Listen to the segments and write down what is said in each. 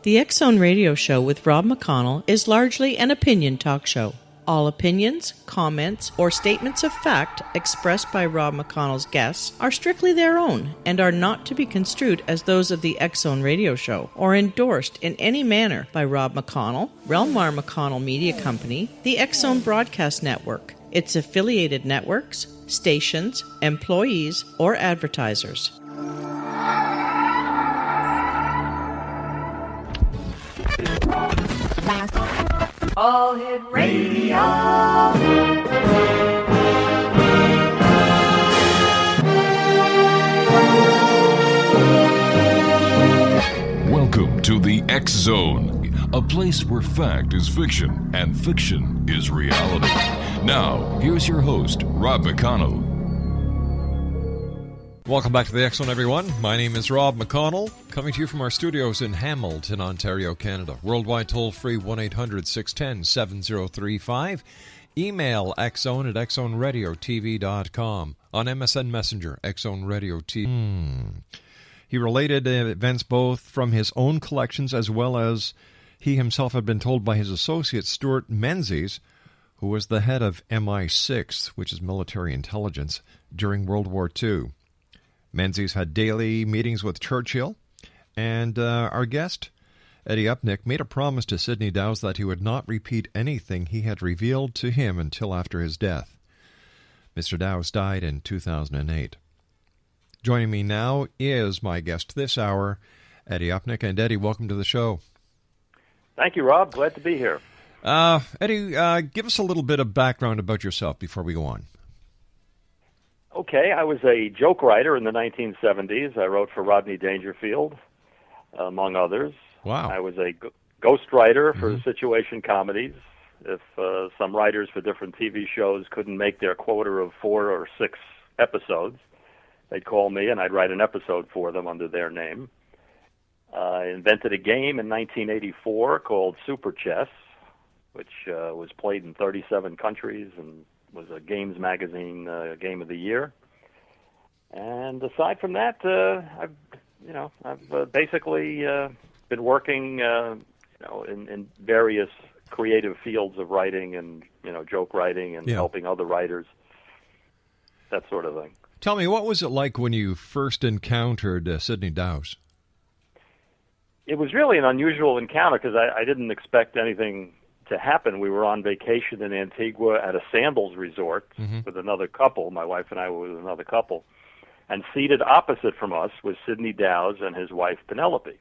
The X Zone Radio Show with Rob McConnell is largely an opinion talk show. All opinions, comments, or statements of fact expressed by Rob McConnell's guests are strictly their own and are not to be construed as those of the X Zone Radio Show or endorsed in any manner by Rob McConnell, Relmar McConnell Media Company, the X Zone Broadcast Network, its affiliated networks, stations, employees, or advertisers. All Hit Radio. Welcome to the X Zone, a place where fact is fiction and fiction is reality. Now, here's your host, Rob McConnell. Welcome back to the X Zone, everyone. My name is Rob McConnell, coming to you from our studios in Hamilton, Ontario, Canada. Worldwide toll-free 1-800-610-7035. Email xzone at xzoneradiotv.com. On MSN Messenger, Xzone Radio TV. He related events both from his own collections as well as he himself had been told by his associate, Stewart Menzies, who was the head of MI6, which is military intelligence, during World War II. Menzies had daily meetings with Churchill, and our guest, Eddie Upnick, made a promise to Sidney Dowse that he would not repeat anything he had revealed to him until after his death. Mr. Dowse died in 2008. Joining me now is my guest this hour, Eddie Upnick. And Eddie, welcome to the show. Thank you, Rob. Glad to be here. Eddie, give us a little bit of background about yourself before we go on. Okay, I was a joke writer in the 1970s. I wrote for Rodney Dangerfield, among others. Wow. I was a ghost writer for situation comedies. If some writers for different TV shows couldn't make their quota of 4 or 6 episodes, they'd call me and I'd write an episode for them under their name. I invented a game in 1984 called Super Chess, which was played in 37 countries and was a Games Magazine Game of the Year. And aside from that, I've basically been working, in various creative fields of writing and, joke writing and helping other writers, that sort of thing. Tell me, what was it like when you first encountered Sidney Dowse? It was really an unusual encounter because I didn't expect anything to happen. We were on vacation in Antigua at a sandals resort with another couple. My wife and I were with another couple. And seated opposite from us was Sidney Dowse and his wife Penelope.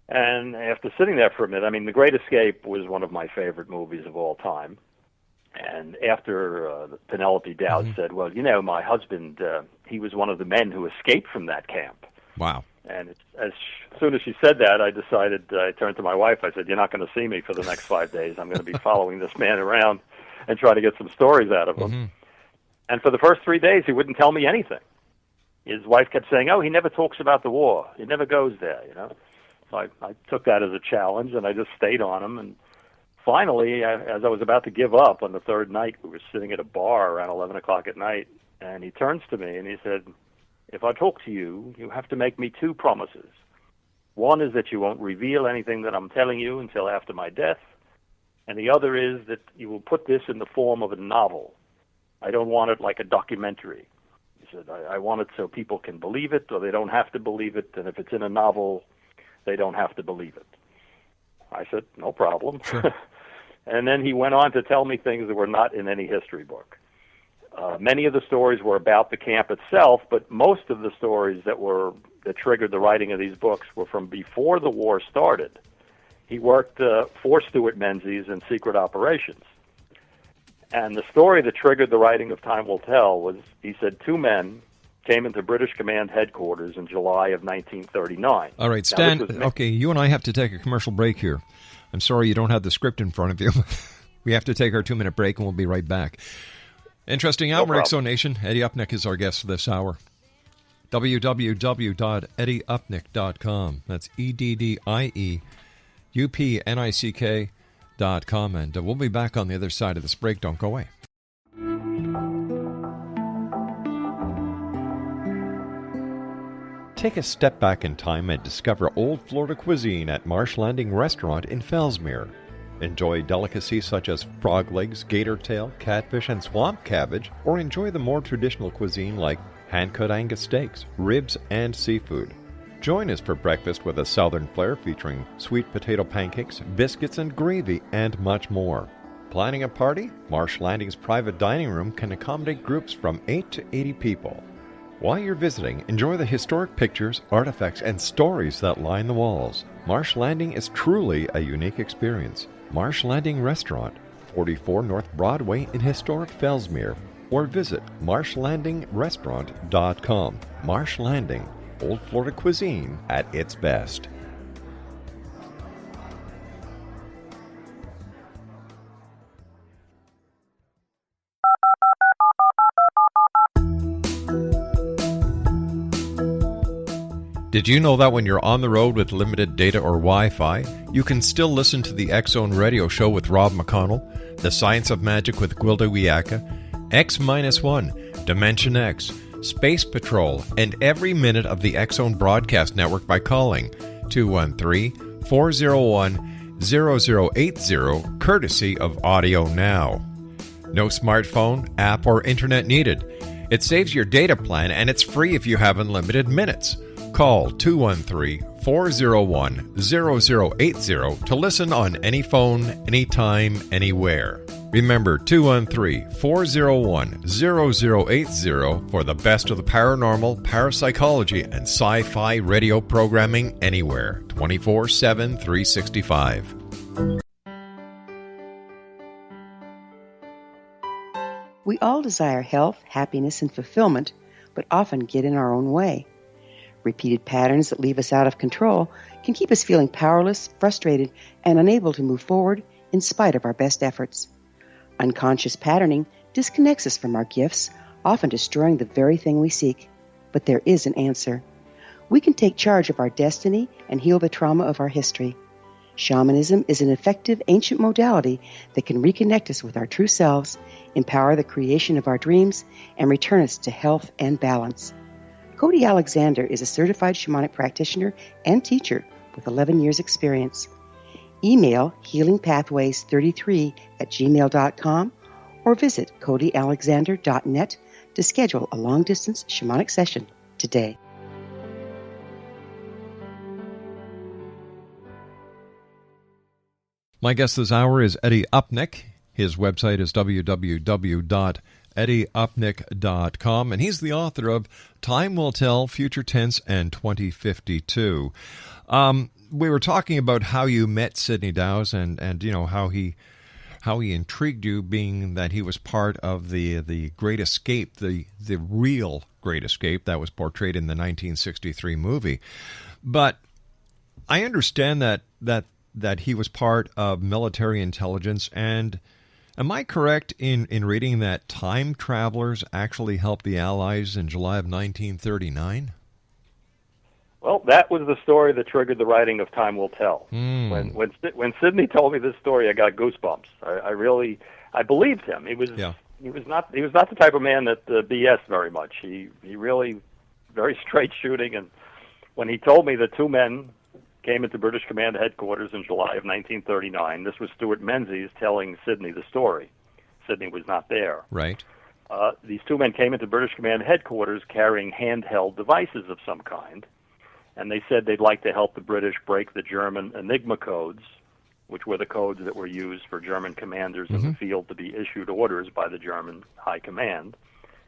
And after sitting there for a minute, The Great Escape was one of my favorite movies of all time. And after Penelope Dowse said, well, my husband, he was one of the men who escaped from that camp. Wow. And as soon as she said that, I turned to my wife, I said, you're not going to see me for the next 5 days. I'm going to be following this man around and trying to get some stories out of him. And for the first 3 days, he wouldn't tell me anything. His wife kept saying, he never talks about the war. He never goes there, So I took that as a challenge, and I just stayed on him. And finally, as I was about to give up on the third night, we were sitting at a bar around 11 o'clock at night, and he turns to me and he said, if I talk to you, you have to make me 2 promises. One is that you won't reveal anything that I'm telling you until after my death, and the other is that you will put this in the form of a novel. I don't want it like a documentary. He said, I want it so people can believe it, or they don't have to believe it, and if it's in a novel, they don't have to believe it. I said, no problem. Sure. And then he went on to tell me things that were not in any history book. Many of the stories were about the camp itself, but most of the stories that triggered the writing of these books were from before the war started. He worked for Stewart Menzies in secret operations. And the story that triggered the writing of Time Will Tell was, he said, 2 men came into British Command headquarters in July of 1939. All right, Stan, okay, you and I have to take a commercial break here. I'm sorry you don't have the script in front of you. We have to take our 2-minute break, and we'll be right back. Interesting hour, X Zone Nation. Eddie Upnick is our guest for this hour. www.eddieupnick.com. That's EDDIEUPNICK.com. And we'll be back on the other side of this break. Don't go away. Take a step back in time and discover old Florida cuisine at Marsh Landing Restaurant in Fellsmere. Enjoy delicacies such as frog legs, gator tail, catfish, and swamp cabbage, or enjoy the more traditional cuisine like hand-cut Angus steaks, ribs, and seafood. Join us for breakfast with a southern flair featuring sweet potato pancakes, biscuits, and gravy, and much more. Planning a party? Marsh Landing's private dining room can accommodate groups from 8 to 80 people. While you're visiting, enjoy the historic pictures, artifacts, and stories that line the walls. Marsh Landing is truly a unique experience. Marsh Landing Restaurant, 44 North Broadway in historic Fellsmere, or visit marshlandingrestaurant.com. Marsh Landing, Old Florida cuisine at its best. Did you know that when you're on the road with limited data or Wi-Fi, you can still listen to the X-Zone Radio Show with Rob McConnell, The Science of Magic with Gwilda Wiyaka, X-1, Dimension X, Space Patrol, and every minute of the X-Zone Broadcast Network by calling 213-401-0080, courtesy of Audio Now. No smartphone, app, or internet needed. It saves your data plan, and it's free if you have unlimited minutes. Call 213-401-0080 to listen on any phone, anytime, anywhere. Remember, 213-401-0080 for the best of the paranormal, parapsychology, and sci-fi radio programming anywhere, 24/7, 365. We all desire health, happiness, and fulfillment, but often get in our own way. Repeated patterns that leave us out of control can keep us feeling powerless, frustrated, and unable to move forward in spite of our best efforts. Unconscious patterning disconnects us from our gifts, often destroying the very thing we seek. But there is an answer. We can take charge of our destiny and heal the trauma of our history. Shamanism is an effective ancient modality that can reconnect us with our true selves, empower the creation of our dreams, and return us to health and balance. Cody Alexander is a certified shamanic practitioner and teacher with 11 years' experience. Email healingpathways33@gmail.com or visit codyalexander.net to schedule a long-distance shamanic session today. My guest this hour is Eddie Upnick. His website is www.eddieupnick.com, and he's the author of Time Will Tell, Future Tense, and 2052. We were talking about how you met Sidney Dowse and you know how he intrigued you, being that he was part of the Great Escape, the real Great Escape that was portrayed in the 1963 movie. But I understand that he was part of military intelligence, and am I correct in reading that time travelers actually helped the Allies in July of 1939? Well, that was the story that triggered the writing of Time Will Tell. When Sidney told me this story, I got goosebumps. I believed him. He was not the type of man that BS very much. He really very straight shooting. And when he told me that two men came into British Command headquarters in July of 1939, this was Stewart Menzies telling Sidney the story. Sidney was not there. Right. These two men came into British Command headquarters carrying handheld devices of some kind, and they said they'd like to help the British break the German Enigma codes, which were the codes that were used for German commanders in the field to be issued orders by the German High Command.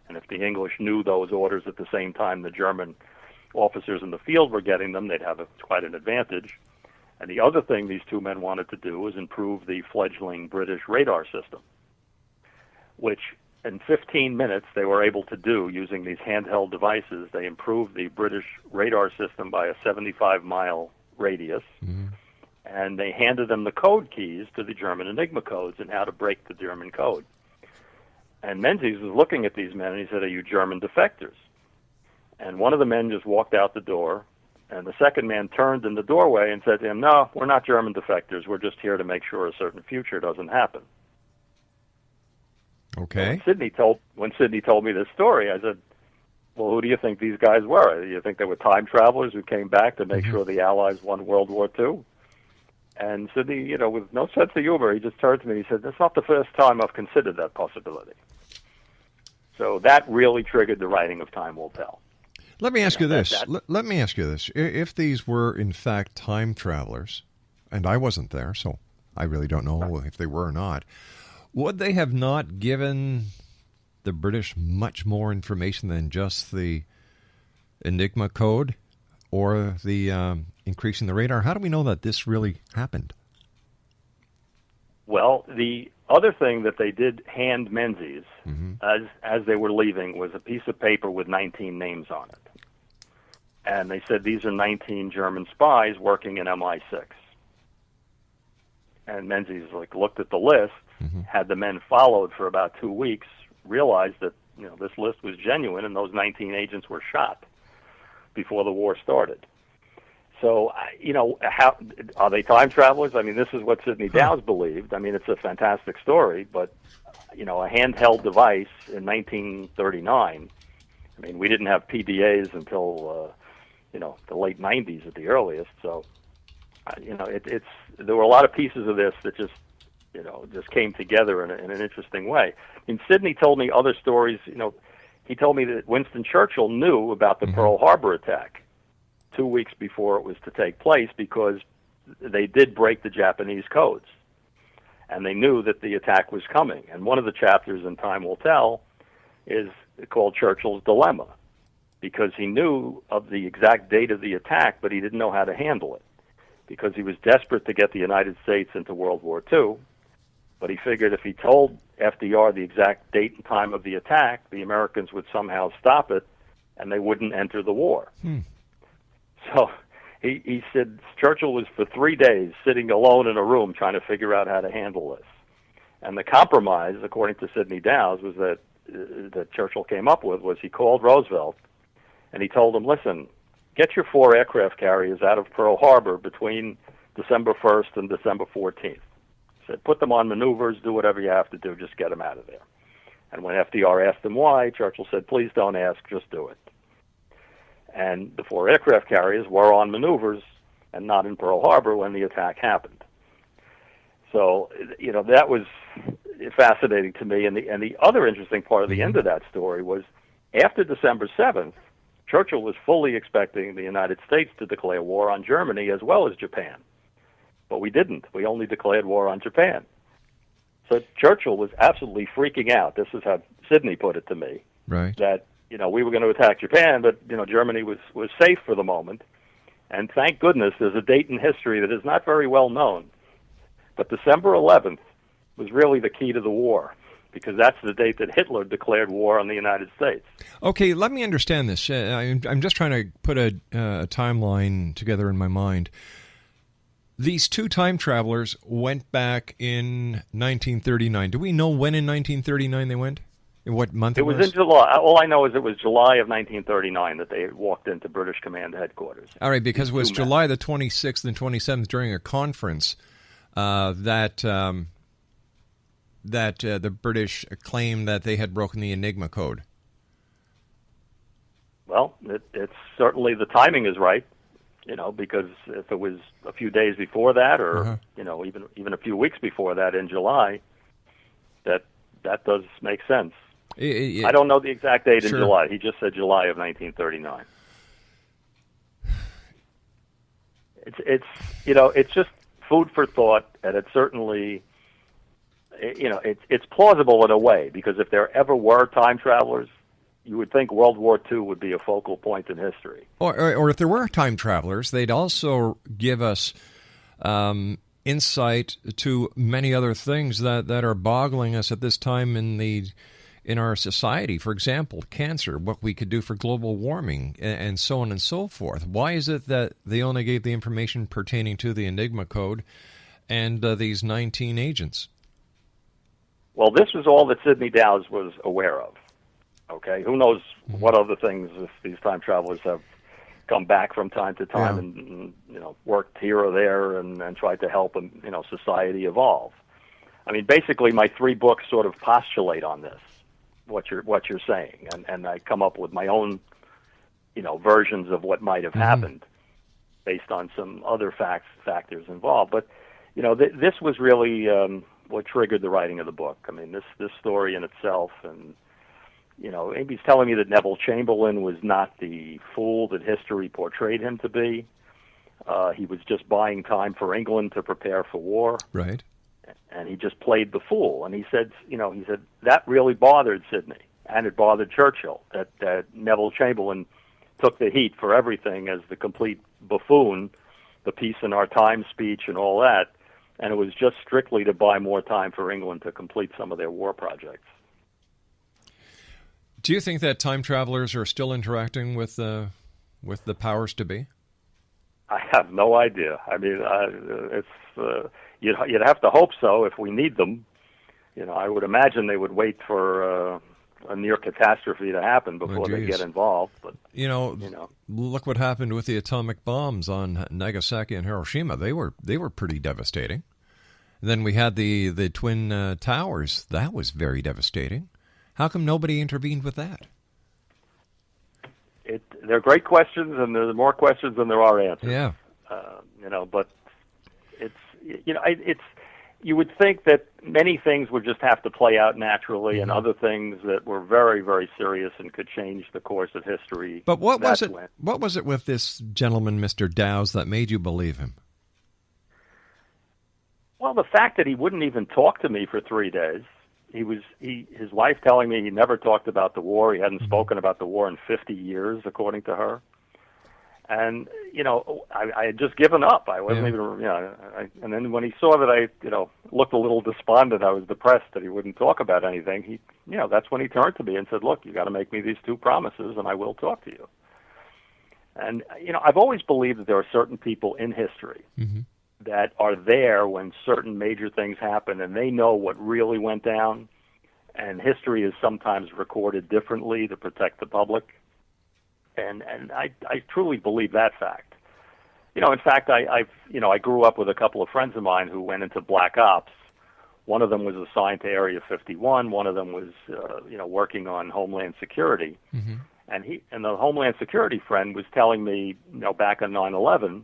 And if the English knew those orders at the same time the German officers in the field were getting them, they'd have quite an advantage. And the other thing these two men wanted to do was improve the fledgling British radar system, which in 15 minutes they were able to do using these handheld devices. They improved the British radar system by a 75-mile radius, and they handed them the code keys to the German Enigma codes and how to break the German code. And Menzies was looking at these men, and he said, "Are you German defectors?" And one of the men just walked out the door, and the second man turned in the doorway and said to him, "No, we're not German defectors. We're just here to make sure a certain future doesn't happen." Okay. When Sidney told me this story, I said, well, who do you think these guys were? Do you think they were time travelers who came back to make sure the Allies won World War II? And Sidney, with no sense of humor, he just turned to me and he said, that's not the first time I've considered that possibility. So that really triggered the writing of Time Will Tell. Let me ask you this. Let me ask you this. If these were, in fact, time travelers, and I wasn't there, so I really don't know if they were or not, would they have not given the British much more information than just the Enigma code or the increasing the radar? How do we know that this really happened? Well, the other thing that they did hand Menzies as they were leaving was a piece of paper with 19 names on it. And they said these are 19 German spies working in MI6. And Menzies looked at the list, had the men followed for about 2 weeks, realized that this list was genuine, and those 19 agents were shot before the war started. So, how are they time travelers? I mean, this is what Sidney Dowse believed. I mean, it's a fantastic story, but a handheld device in 1939. I mean, we didn't have PDAs until the late 90s at the earliest. So, there were a lot of pieces of this that just came together in an interesting way. I mean, Sidney told me other stories. He told me that Winston Churchill knew about the Pearl Harbor attack 2 weeks before it was to take place because they did break the Japanese codes, and they knew that the attack was coming. And one of the chapters in Time Will Tell is called Churchill's Dilemma, because he knew of the exact date of the attack, but he didn't know how to handle it, because he was desperate to get the United States into World War II, but he figured if he told FDR the exact date and time of the attack, the Americans would somehow stop it, and they wouldn't enter the war. So he said Churchill was for 3 days sitting alone in a room trying to figure out how to handle this. And the compromise, according to Sidney Dowse, was that Churchill came up with was he called Roosevelt and he told him, listen, get your 4 aircraft carriers out of Pearl Harbor between December 1st and December 14th. He said, put them on maneuvers, do whatever you have to do, just get them out of there. And when FDR asked him why, Churchill said, please don't ask, just do it. And the 4 aircraft carriers were on maneuvers and not in Pearl Harbor when the attack happened. So, that was fascinating to me. And the other interesting part of the end of that story was after December 7th, Churchill was fully expecting the United States to declare war on Germany as well as Japan. But we didn't. We only declared war on Japan. So Churchill was absolutely freaking out. This is how Sidney put it to me. Right. That, we were going to attack Japan, but, Germany was safe for the moment. And thank goodness there's a date in history that is not very well known. But December 11th was really the key to the war, because that's the date that Hitler declared war on the United States. Okay, let me understand this. I'm just trying to put a timeline together in my mind. These 2 time travelers went back in 1939. Do we know when in 1939 they went? In what month it was? It was in July. All I know is it was July of 1939 that they walked into British Command headquarters. All right, because it was July the 26th and 27th during a conference that the British claimed that they had broken the Enigma code. Well, it's certainly the timing is right, because if it was a few days before that, or even a few weeks before that in July, that does make sense. I don't know the exact date in July. He just said July of 1939. It's just food for thought, and it's certainly, it's plausible in a way, because if there ever were time travelers, you would think World War II would be a focal point in history. Or if there were time travelers, they'd also give us insight to many other things that are boggling us at this time in our society. For example, cancer, what we could do for global warming, and so on and so forth. Why is it that they only gave the information pertaining to the Enigma code and these 19 agents? Well, this was all that Sidney Dowse was aware of. Okay, who knows what other things, if these time travelers have come back from time to time and worked here or there and tried to help society evolve. I mean, basically, my 3 books sort of postulate on this. what you're saying, and I come up with my own, versions of what might have happened based on some other factors involved. But this was really what triggered the writing of the book. I mean, this story in itself, and Amy's telling me that Neville Chamberlain was not the fool that history portrayed him to be. He was just buying time for England to prepare for war. Right. And he just played the fool. And he said that really bothered Sidney, and it bothered Churchill that Neville Chamberlain took the heat for everything as the complete buffoon, the peace in our time speech and all that, and it was just strictly to buy more time for England to complete some of their war projects. Do you think that time travelers are still interacting with the powers to be? I have no idea. I mean, you'd have to hope so if we need them. I would imagine they would wait for a near catastrophe to happen before they get involved. But look what happened with the atomic bombs on Nagasaki and Hiroshima. They were pretty devastating. And then we had the twin towers. That was very devastating. How come nobody intervened with that? They're great questions, and there's more questions than there are answers. Yeah. But it's you would think that many things would just have to play out naturally, and other things that were very, very serious and could change the course of history. But what was it? What was it with this gentleman, Mr. Dowse, that made you believe him? Well, the fact that he wouldn't even talk to me for 3 days. His wife telling me he never talked about the war. He hadn't spoken about the war in 50 years, according to her. And, I had just given up. I wasn't even, and then when he saw that I, looked a little despondent, I was depressed that he wouldn't talk about anything. That's when he turned to me and said, look, you got to make me these 2 promises and I will talk to you. And, I've always believed that there are certain people in history that are there when certain major things happen, and they know what really went down, and history is sometimes recorded differently to protect the public. And I truly believe that fact. In fact, I grew up with a couple of friends of mine who went into black ops. One of them was assigned to Area 51. One of them was, working on Homeland Security. And the Homeland Security friend was telling me, back on 9/11,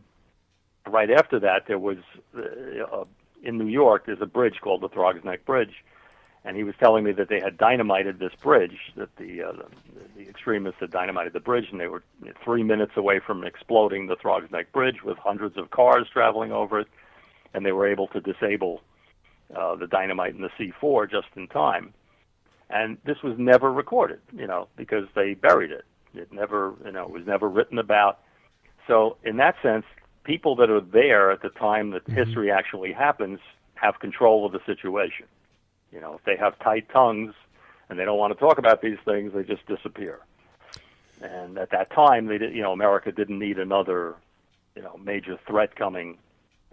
right after that, there was in New York. There's a bridge called the Throgs Neck Bridge. And he was telling me that they had dynamited this bridge, that the extremists had dynamited the bridge, and they were 3 minutes away from exploding the Throgs Neck Bridge with hundreds of cars traveling over it, and they were able to disable the dynamite and the C4 just in time. And this was never recorded, because they buried it. It never, it was never written about. So in that sense, people that are there at the time that history actually happens have control of the situation. If they have tight tongues and they don't want to talk about these things, they just disappear. And at that time, America didn't need another, major threat coming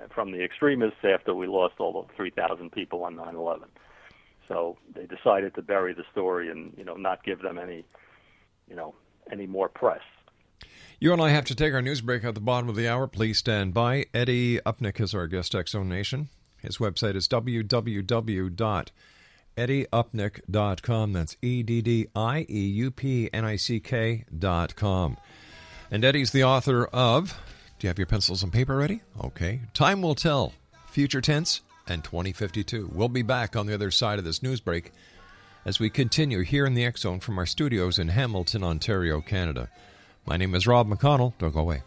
from the extremists after we lost all the 3,000 people on 9/11. So they decided to bury the story and, not give them any more press. You and I have to take our news break at the bottom of the hour. Please stand by. Eddie Upnick is our guest, X-Zone Nation. His website is www.eddieupnick.com. That's EDDIEUPNICK.com. And Eddie's the author of, do you have your pencils and paper ready? Okay. Time Will Tell, Future Tense, and 2052. We'll be back on the other side of this news break as we continue here in the X-Zone from our studios in Hamilton, Ontario, Canada. My name is Rob McConnell. Don't go away.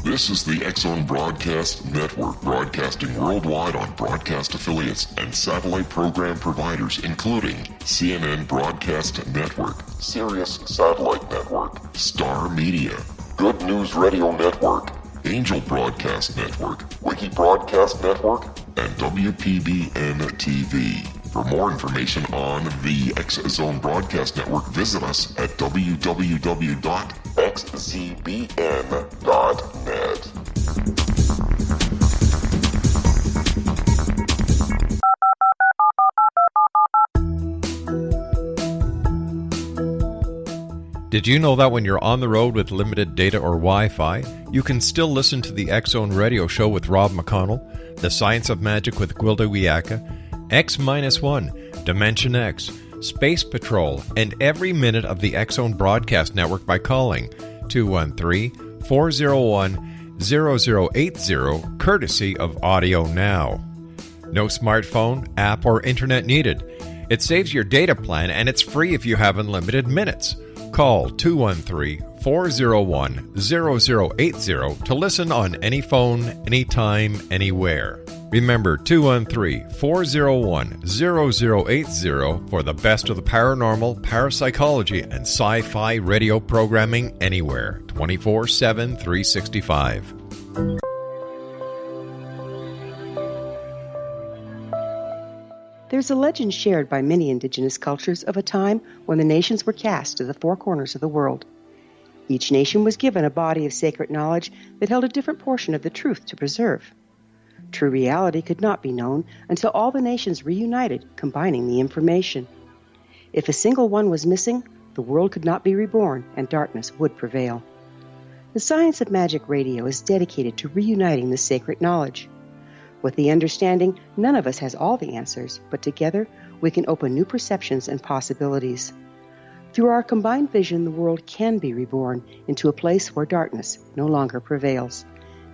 This is the X-Zone Broadcast Network, broadcasting worldwide on broadcast affiliates and satellite program providers, including CNN Broadcast Network, Sirius Satellite Network, Star Media, Good News Radio Network, Angel Broadcast Network, Wiki Broadcast Network, and WPBN TV. For more information on the X-Zone Broadcast Network, visit us at www.xzbn.net. Did you know that when you're on the road with limited data or Wi-Fi, you can still listen to the X-Zone Radio Show with Rob McConnell, The Science of Magic with Gwilda Wiyaka, X-1, Dimension X, Space Patrol, and every minute of the X-Zone Broadcast Network by calling 213-401-0080, courtesy of Audio Now. No smartphone, app, or internet needed. It saves your data plan, and it's free if you have unlimited minutes. Call 213-401-0080 to listen on any phone, anytime, anywhere. Remember, 213-401-0080 for the best of the paranormal, parapsychology, and sci-fi radio programming anywhere, 24/7, 365. There's a legend shared by many indigenous cultures of a time when the nations were cast to the four corners of the world. Each nation was given a body of sacred knowledge that held a different portion of the truth to preserve. True reality could not be known until all the nations reunited, combining the information. If a single one was missing, the world could not be reborn and darkness would prevail. The Science of Magic Radio is dedicated to reuniting the sacred knowledge. With the understanding, none of us has all the answers, but together we can open new perceptions and possibilities. Through our combined vision, the world can be reborn into a place where darkness no longer prevails.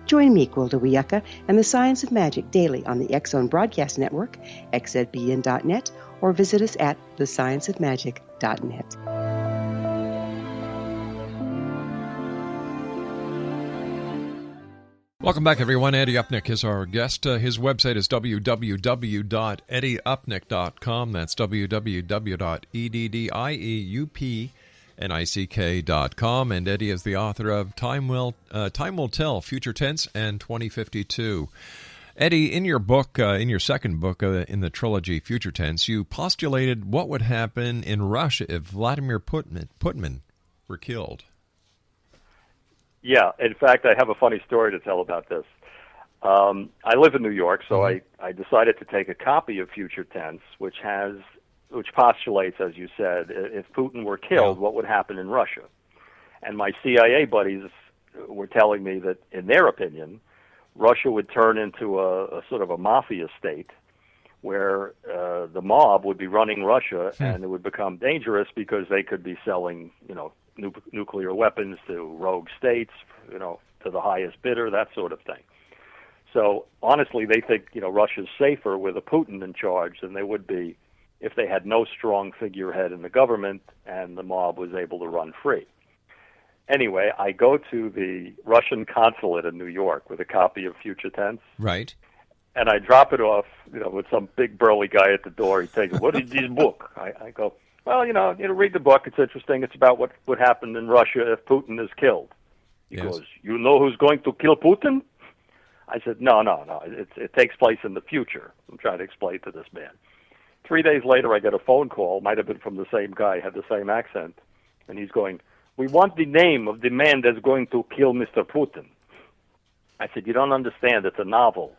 Join me, Gwilda Wiyaka, and the Science of Magic daily on the X-Zone Broadcast Network, xzbn.net, or visit us at thescienceofmagic.net. Welcome back, everyone. Eddie Upnick is our guest. His website is www.eddieupnick.com. That's www.eddieupnick.com. And Eddie is the author of Time Will Tell, Future Tense and 2052. Eddie, in your book, in your second book in the trilogy, Future Tense, you postulated what would happen in Russia if Vladimir Putin were killed. Yeah, in fact, I have a funny story to tell about this. I live in New York, so I decided to take a copy of Future Tense, which postulates, as you said, if Putin were killed, what would happen in Russia? And my CIA buddies were telling me that, in their opinion, Russia would turn into a sort of a mafia state where the mob would be running Russia, and it would become dangerous because they could be selling, nuclear weapons to rogue states, to the highest bidder, that sort of thing. So honestly, they think, Russia's safer with a Putin in charge than they would be if they had no strong figurehead in the government and the mob was able to run free. Anyway, I go to the Russian consulate in New York with a copy of Future Tense. Right. And I drop it off, with some big burly guy at the door. He takes it. What is this book? I go, well, read the book. It's interesting. It's about what would happen in Russia if Putin is killed. He goes, you know who's going to kill Putin? I said, no. It takes place in the future. I'm trying to explain to this man. 3 days later, I get a phone call. Might have been from the same guy, had the same accent. And he's going, we want the name of the man that's going to kill Mr. Putin. I said, you don't understand. It's a novel.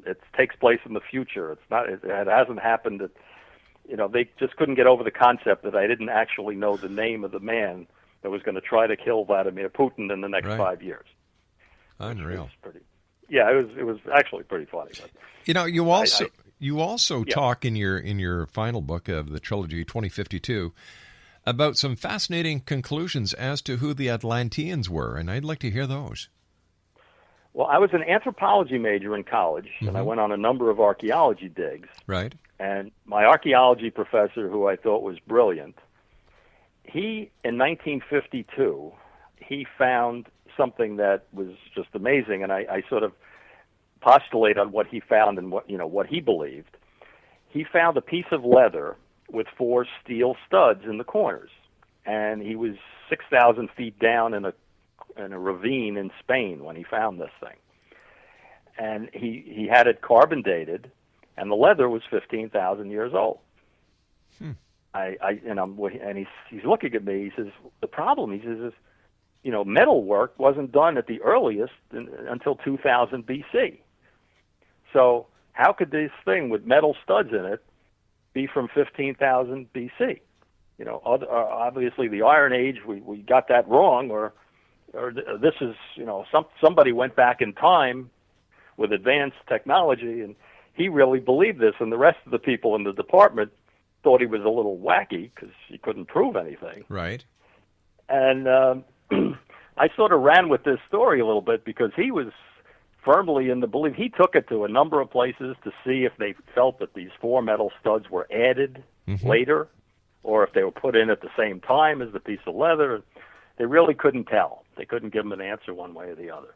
It takes place in the future. It's not. It hasn't happened. They just couldn't get over the concept that I didn't actually know the name of the man that was going to try to kill Vladimir Putin in the next 5 years. Unreal. It was actually pretty funny. But you also talk in your final book of the trilogy, 2052, about some fascinating conclusions as to who the Atlanteans were, and I'd like to hear those. Well, I was an anthropology major in college, and I went on a number of archaeology digs. Right. And my archaeology professor, who I thought was brilliant, in 1952, he found something that was just amazing, and I sort of postulate on what he found and what he believed. He found a piece of leather with 4 steel studs in the corners, and he was 6,000 feet down in a ravine in Spain when he found this thing. And he had it carbon dated, and the leather was 15,000 years old. He's looking at me. He says, the problem, he says, is, metal work wasn't done at the earliest until 2000 BC. So how could this thing with metal studs in it be from 15,000 BC? Obviously the Iron Age, we got that wrong, or this is, somebody went back in time with advanced technology. And he really believed this, and the rest of the people in the department thought he was a little wacky because he couldn't prove anything. Right. And I sort of ran with this story a little bit because he was firmly in the belief. He took it to a number of places to see if they felt that these 4 metal studs were added later or if they were put in at the same time as the piece of leather. They really couldn't tell. They couldn't give him an answer one way or the other.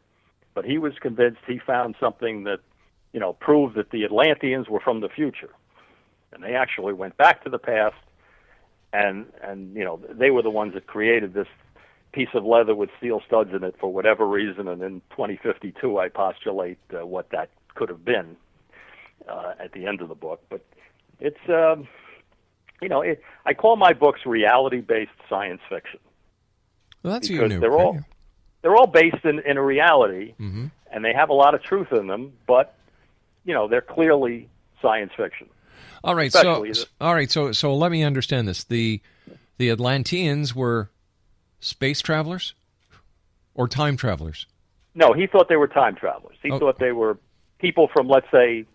But he was convinced he found something that, proved that the Atlanteans were from the future. And they actually went back to the past, and they were the ones that created this piece of leather with steel studs in it for whatever reason. And in 2052, I postulate what that could have been at the end of the book. But it's, I call my books reality-based science fiction. Well, that's because unique. they're all based in a reality, and they have a lot of truth in them, but they're clearly science fiction. All right, so let me understand this. The Atlanteans were space travelers or time travelers? No, he thought they were time travelers. He thought they were people from, let's say,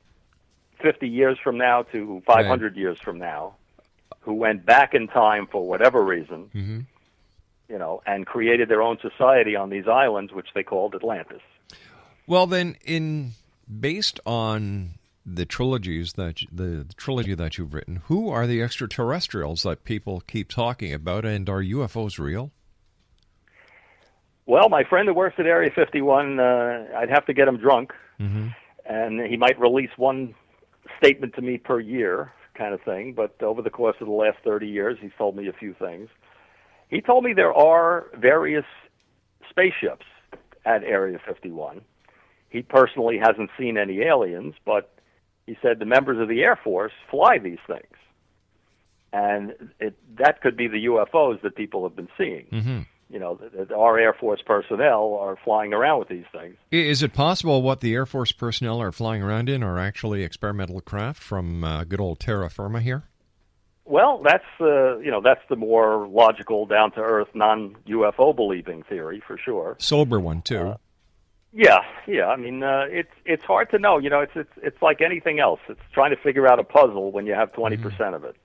50 years from now to 500 years from now, who went back in time for whatever reason, and created their own society on these islands, which they called Atlantis. Well, then, based on the trilogies the trilogy that you've written, who are the extraterrestrials that people keep talking about, and are UFOs real? Well, my friend who works at Area 51, I'd have to get him drunk, and he might release one statement to me per year, kind of thing. But over the course of the last 30 years, he's told me a few things. He told me there are various spaceships at Area 51. He personally hasn't seen any aliens, but he said the members of the Air Force fly these things. And that could be the UFOs that people have been seeing. That our Air Force personnel are flying around with these things. Is it possible what the Air Force personnel are flying around in are actually experimental craft from good old terra firma here? Well, that's the more logical, down-to-earth, non-UFO believing theory for sure. Sober one too. Yeah. I mean, it's hard to know. It's like anything else. It's trying to figure out a puzzle when you have 20% of it.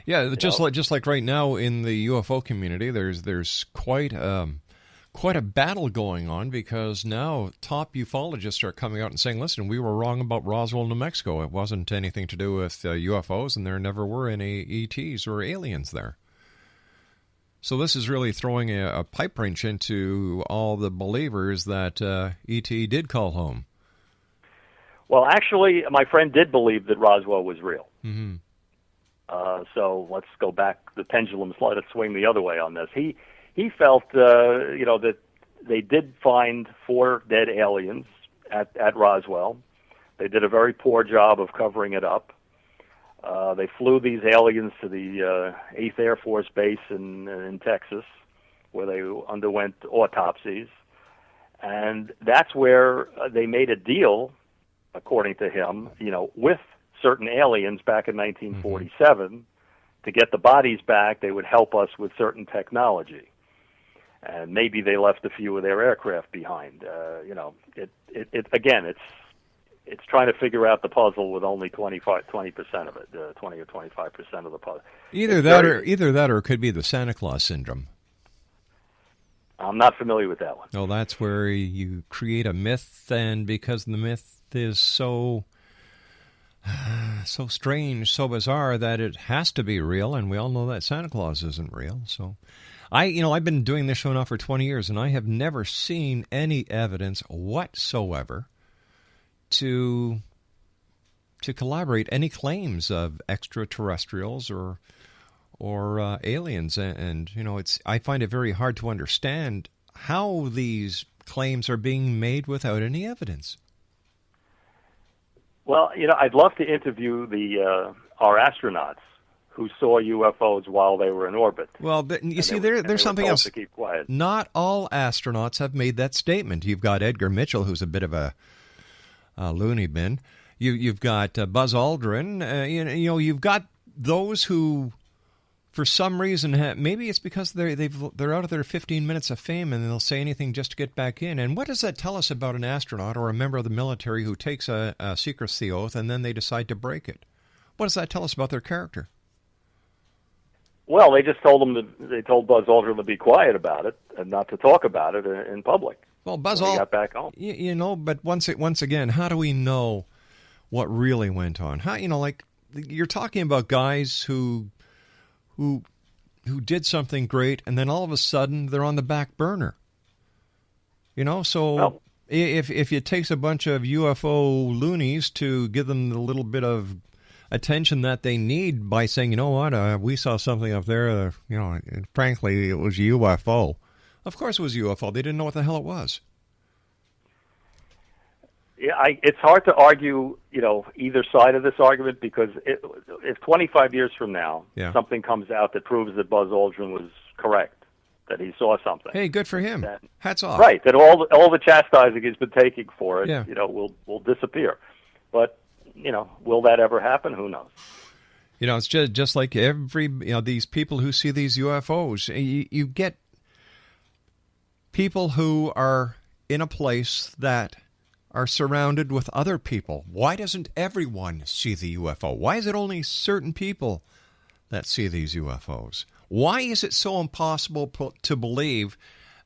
Yeah, just like right now in the UFO community, there's quite a battle going on because now top ufologists are coming out and saying, "Listen, we were wrong about Roswell, New Mexico. It wasn't anything to do with UFOs, and there never were any ETs or aliens there." So this is really throwing a pipe wrench into all the believers that ET did call home. Well, actually, my friend did believe that Roswell was real. So let's go back. The pendulum's let it swing the other way on this. He felt, that they did find 4 dead aliens at Roswell. They did a very poor job of covering it up. They flew these aliens to the 8th Air Force Base in Texas, where they underwent autopsies. And that's where they made a deal, according to him, with certain aliens back in 1947 to get the bodies back. They would help us with certain technology, and maybe they left a few of their aircraft behind. It's trying to figure out the puzzle with only 20% of it, 20 or 25% of the puzzle. Either that, or it could be the Santa Claus syndrome. I'm not familiar with that one. No, that's where you create a myth, and because the myth is so strange, so bizarre that it has to be real, and we all know that Santa Claus isn't real. So, I've been doing this show now for 20 years, and I have never seen any evidence whatsoever to collaborate any claims of extraterrestrials or aliens, and I find it very hard to understand how these claims are being made without any evidence. Well, I'd love to interview our astronauts who saw UFOs while they were in orbit. Well, there's something else. To keep quiet. Not all astronauts have made that statement. You've got Edgar Mitchell, who's a bit of a loony bin. You've got Buzz Aldrin. You've got those who for some reason, maybe it's because they're out of their 15 minutes of fame and they'll say anything just to get back in. And what does that tell us about an astronaut or a member of the military who takes a secrecy oath and then they decide to break it? What does that tell us about their character? Well, they just told they told Buzz Aldrin to be quiet about it and not to talk about it in public. Well, Buzz Aldrin got back home. But once again, how do we know what really went on? How, like you're talking about guys who did something great, and then all of a sudden they're on the back burner. So if it takes a bunch of UFO loonies to give them the little bit of attention that they need by saying, you know what, we saw something up there, and frankly, it was UFO. Of course it was UFO. They didn't know what the hell it was. Yeah, it's hard to argue, either side of this argument, because if 25 years from now something comes out that proves that Buzz Aldrin was correct, that he saw something. Hey, good for him. Hats off. Right, that all the chastising he's been taking for it, will disappear. But, will that ever happen? Who knows? It's just like these people who see these UFOs. You get people who are in a place that are surrounded with other people. Why doesn't everyone see the UFO? Why is it only certain people that see these UFOs? Why is it so impossible to believe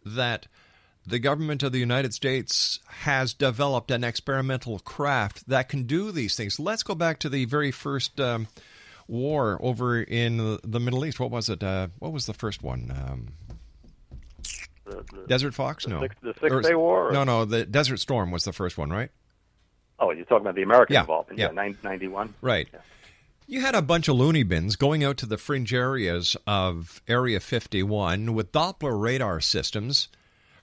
that the government of the United States has developed an experimental craft that can do these things? Let's go back to the very first war over in the Middle East. What was it? What was the first one? The Desert Fox? No. The Six-Day War? No, the Desert Storm was the first one, right? Oh, you're talking about the American involvement. Yeah, 91. Right. Yeah. You had a bunch of loony bins going out to the fringe areas of Area 51 with Doppler radar systems,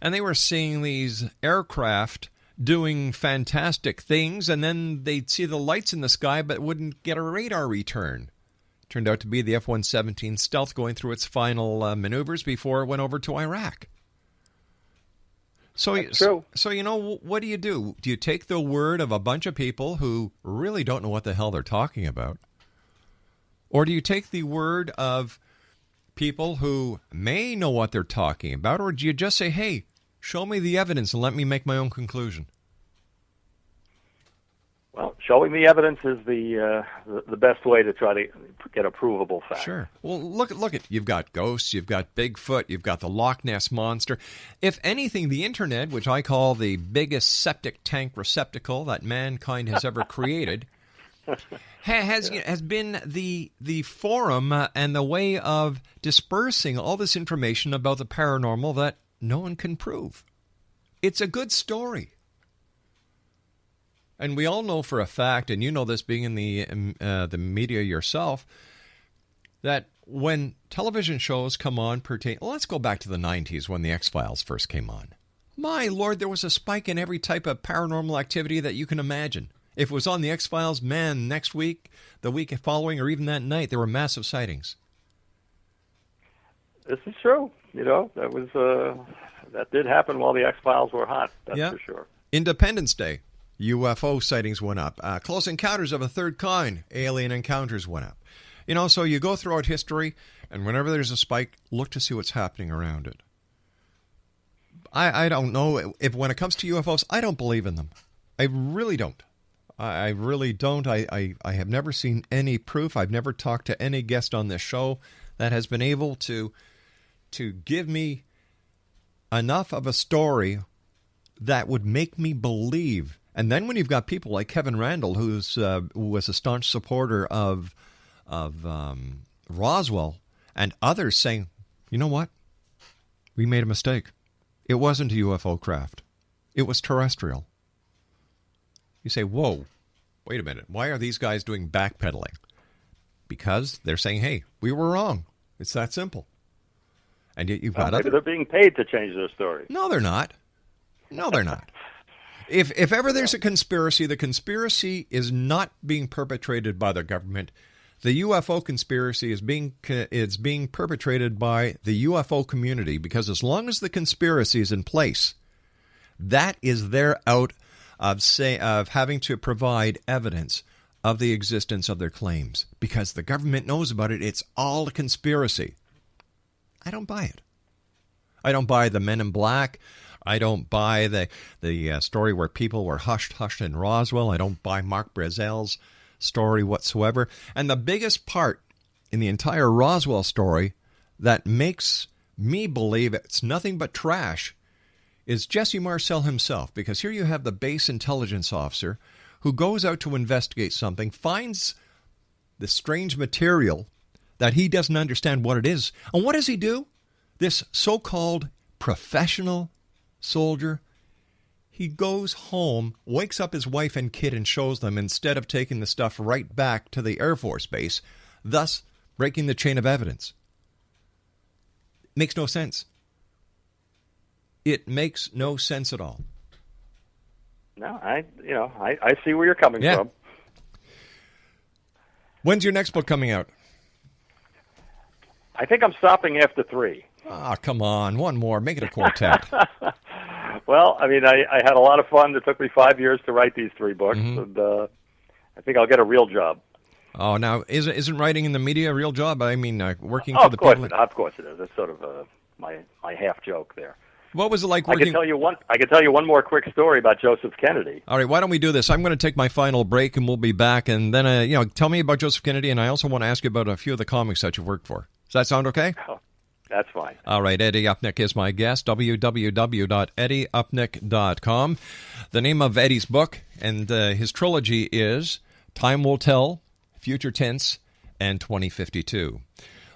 and they were seeing these aircraft doing fantastic things, and then they'd see the lights in the sky but wouldn't get a radar return. Turned out to be the F-117 Stealth going through its final maneuvers before it went over to Iraq. That's true. So, what do? Do you take the word of a bunch of people who really don't know what the hell they're talking about? Or do you take the word of people who may know what they're talking about? Or do you just say, hey, show me the evidence and let me make my own conclusion? Well, showing the evidence is the best way to try to get a provable fact. Sure. Well, look at you've got ghosts, you've got Bigfoot, you've got the Loch Ness Monster. If anything, the Internet, which I call the biggest septic tank receptacle that mankind has ever created, has been the forum and the way of dispersing all this information about the paranormal that no one can prove. It's a good story. And we all know for a fact, and you know this being in the media yourself, that when television shows come on let's go back to the 90s when the X-Files first came on. My Lord, there was a spike in every type of paranormal activity that you can imagine. If it was on the X-Files, man, next week, the week following, or even that night, there were massive sightings. This is true. That was that did happen while the X-Files were hot. That's for sure. Independence Day. UFO sightings went up. Close encounters of a third kind, alien encounters went up. So you go throughout history, and whenever there's a spike, look to see what's happening around it. I don't know. When it comes to UFOs, I don't believe in them. I really don't. I really don't. I have never seen any proof. I've never talked to any guest on this show that has been able to give me enough of a story that would make me believe. And then when you've got people like Kevin Randall, who was a staunch supporter of Roswell, and others saying, you know what? We made a mistake. It wasn't a UFO craft. It was terrestrial. You say, whoa, wait a minute. Why are these guys doing backpedaling? Because they're saying, hey, we were wrong. It's that simple. And yet you've got maybe they're being paid to change their story. No, they're not. No, they're not. If ever there's a conspiracy, the conspiracy is not being perpetrated by the government. The UFO conspiracy is being perpetrated by the UFO community, because as long as the conspiracy is in place, that is their out of having to provide evidence of the existence of their claims because the government knows about it. It's all a conspiracy. I don't buy it. I don't buy the Men in Black. I don't buy the story where people were hushed in Roswell. I don't buy Mark Brazel's story whatsoever. And the biggest part in the entire Roswell story that makes me believe it's nothing but trash is Jesse Marcel himself, because here you have the base intelligence officer who goes out to investigate something, finds the strange material that he doesn't understand what it is. And what does he do? This so-called professional soldier, he goes home, wakes up his wife and kid and shows them instead of taking the stuff right back to the Air Force Base, thus breaking the chain of evidence. Makes no sense. It makes no sense at all. No, I see where you're coming from. When's your next book coming out? I think I'm stopping after 3. Come on. One more. Make it a quartet. Well, I mean, I had a lot of fun. It took me 5 years to write these 3 books, and I think I'll get a real job. Oh, now, isn't writing in the media a real job? I mean, working for the people... Of course it is. It's sort of my half joke there. What was it like working... I could tell you one more quick story about Joseph Kennedy. All right, why don't we do this? I'm going to take my final break, and we'll be back. And then, tell me about Joseph Kennedy, and I also want to ask you about a few of the comics that you've worked for. Does that sound okay? Oh, that's fine. All right, Eddie Upnick is my guest, www.eddieupnick.com. The name of Eddie's book and his trilogy is Time Will Tell, Future Tense, and 2052.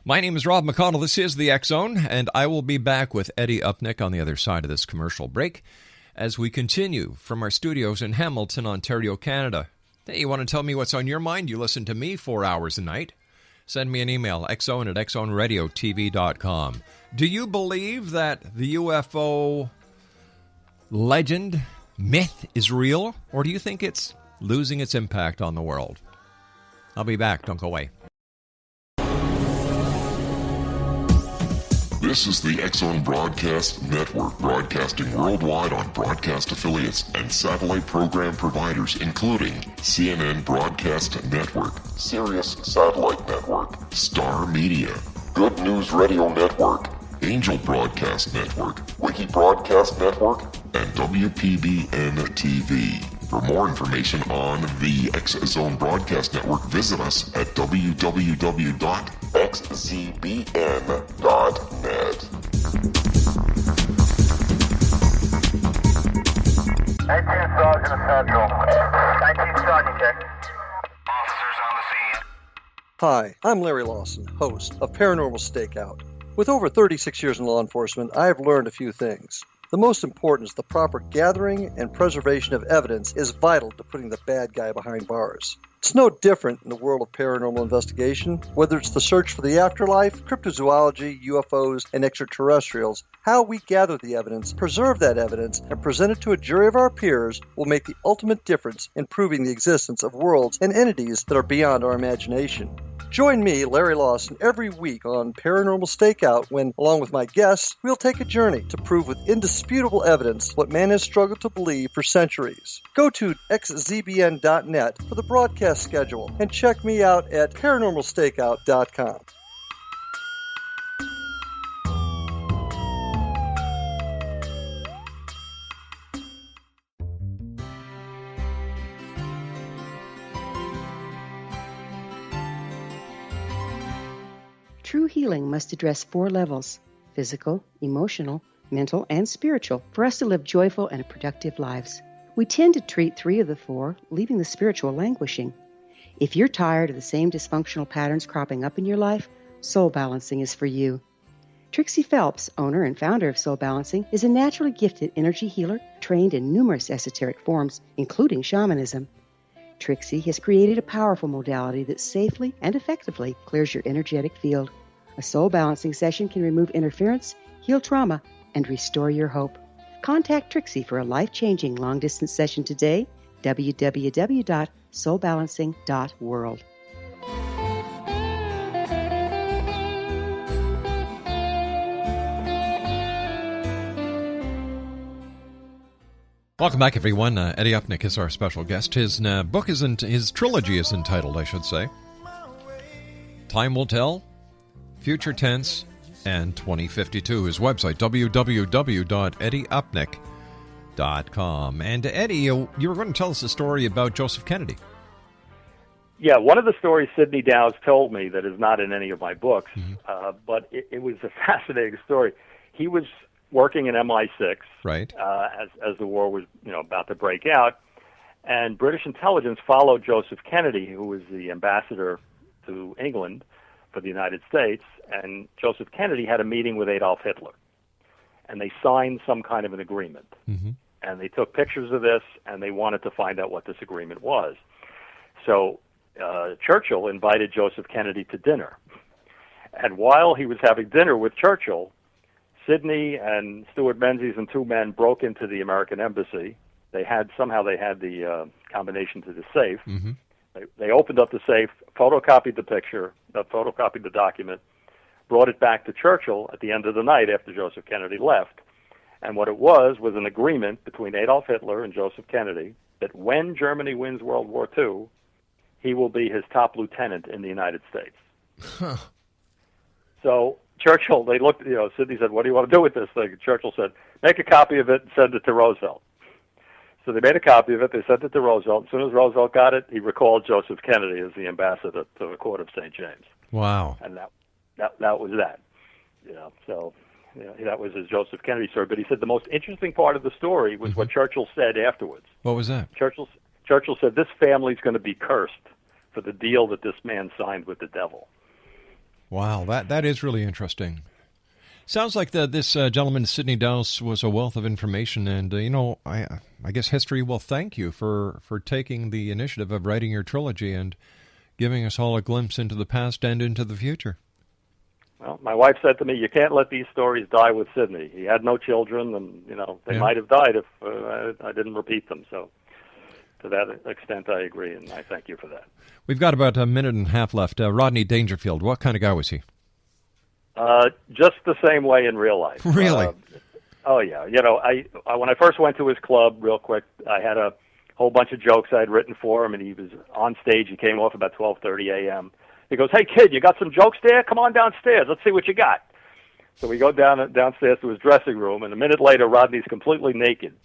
My name is Rob McConnell. This is the X-Zone, and I will be back with Eddie Upnick on the other side of this commercial break as we continue from our studios in Hamilton, Ontario, Canada. Hey, you want to tell me what's on your mind? You listen to me 4 hours a night. Send me an email, xzone@xzoneradiotv.com. Do you believe that the UFO legend, myth is real, or do you think it's losing its impact on the world? I'll be back. Don't go away. This is the X-Zone Broadcast Network, broadcasting worldwide on broadcast affiliates and satellite program providers, including CNN Broadcast Network, Sirius Satellite Network, Star Media, Good News Radio Network, Angel Broadcast Network, Wiki Broadcast Network, and WPBN TV. For more information on the X-Zone Broadcast Network, visit us at www.xzbn.net. 19 Sergeant Central. 19 Sergeant, check. Officers on the scene. Hi, I'm Larry Lawson, host of Paranormal Stakeout. With over 36 years in law enforcement, I have learned a few things. The most important is the proper gathering and preservation of evidence is vital to putting the bad guy behind bars. It's no different in the world of paranormal investigation. Whether it's the search for the afterlife, cryptozoology, UFOs, and extraterrestrials, how we gather the evidence, preserve that evidence, and present it to a jury of our peers will make the ultimate difference in proving the existence of worlds and entities that are beyond our imagination. Join me, Larry Lawson, every week on Paranormal Stakeout when, along with my guests, we'll take a journey to prove with indisputable evidence what man has struggled to believe for centuries. Go to xzbn.net for the broadcast schedule and check me out at paranormalstakeout.com. True healing must address 4 levels: physical, emotional, mental, and spiritual, for us to live joyful and productive lives. We tend to treat 3 of the 4, leaving the spiritual languishing. If you're tired of the same dysfunctional patterns cropping up in your life, Soul Balancing is for you. Trixie Phelps, owner and founder of Soul Balancing, is a naturally gifted energy healer trained in numerous esoteric forms, including shamanism. Trixie has created a powerful modality that safely and effectively clears your energetic field. A soul balancing session can remove interference, heal trauma, and restore your hope. Contact Trixie for a life-changing long-distance session today. www.soulbalancing.world. Welcome back, everyone. Eddie Upnick is our special guest. His his trilogy is entitled, I should say, Time Will Tell, Future Tense, and 2052. His website, www.eddieupnick.com. And Eddie, you were going to tell us a story about Joseph Kennedy. Yeah, one of the stories Sidney Dowse told me that is not in any of my books, but it was a fascinating story. He was working in MI6, right? As the war was, about to break out, and British intelligence followed Joseph Kennedy, who was the ambassador to England for the United States, and Joseph Kennedy had a meeting with Adolf Hitler, and they signed some kind of an agreement, and they took pictures of this, and they wanted to find out what this agreement was. So Churchill invited Joseph Kennedy to dinner, and while he was having dinner with Churchill, Sidney and Stewart Menzies and two men broke into the American embassy. They had the combination to the safe. They opened up the safe, photocopied the document, brought it back to Churchill at the end of the night after Joseph Kennedy left. And what it was an agreement between Adolf Hitler and Joseph Kennedy that when Germany wins World War II, he will be his top lieutenant in the United States. So Churchill, they looked, Sidney said, "What do you want to do with this thing?" Churchill said, "Make a copy of it and send it to Roosevelt." So they made a copy of it, they sent it to Roosevelt. As soon as Roosevelt got it, he recalled Joseph Kennedy as the ambassador to the court of St. James. Wow. And that was that. That was his Joseph Kennedy story. But he said the most interesting part of the story was what Churchill said afterwards. What was that? Churchill said, "This family's going to be cursed for the deal that this man signed with the devil." Wow, that is really interesting. Sounds like this gentleman, Sidney Dowse, was a wealth of information, and, I guess history will thank you for taking the initiative of writing your trilogy and giving us all a glimpse into the past and into the future. Well, my wife said to me, "You can't let these stories die with Sidney. He had no children, and, they might have died if I didn't repeat them." So to that extent, I agree, and I thank you for that. We've got about a minute and a half left. Rodney Dangerfield, what kind of guy was he? Just the same way in real life. Really? Oh, yeah. I when I first went to his club, real quick, I had a whole bunch of jokes I'd written for him, and he was on stage. He came off about 12:30 a.m. He goes, "Hey, kid, you got some jokes there? Come on downstairs. Let's see what you got." So we go downstairs to his dressing room, and a minute later, Rodney's completely naked,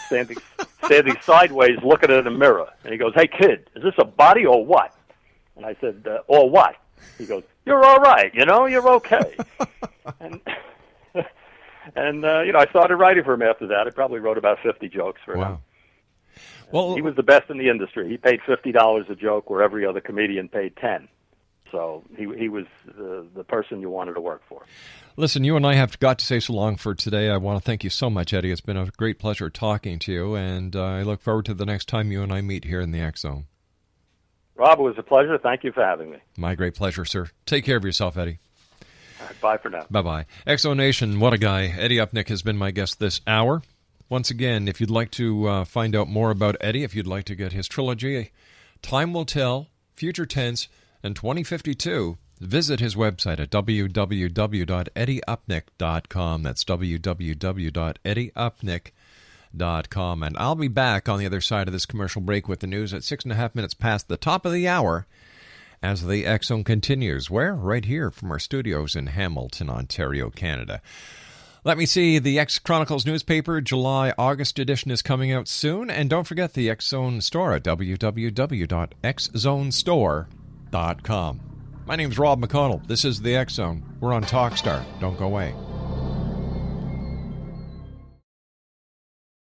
standing sideways, looking at a mirror. And he goes, "Hey, kid, is this a body or what?" And I said, "Or what?" He goes, "You're all right, you're okay." and I started writing for him after that. I probably wrote about 50 jokes for him. Well, he was the best in the industry. He paid $50 a joke where every other comedian paid 10. So he was the person you wanted to work for. Listen, you and I have got to say so long for today. I want to thank you so much, Eddie. It's been a great pleasure talking to you, and I look forward to the next time you and I meet here in the X Zone. Rob, it was a pleasure. Thank you for having me. My great pleasure, sir. Take care of yourself, Eddie. All right, bye for now. Bye-bye. X Zone Nation, what a guy. Eddie Upnick has been my guest this hour. Once again, if you'd like to find out more about Eddie, if you'd like to get his trilogy, Time Will Tell, Future Tense, and 2052, visit his website at www.eddieupnick.com. That's www.eddieupnick.com. And I'll be back on the other side of this commercial break with the news at 6.5 minutes past the top of the hour as the X Zone continues. Where? Right here from our studios in Hamilton, Ontario, Canada. Let me see, the X Chronicles newspaper, July-August edition is coming out soon. And don't forget the X Zone store at www.xzonestore.com. My name's Rob McConnell. This is the X Zone. We're on Talkstar. Don't go away.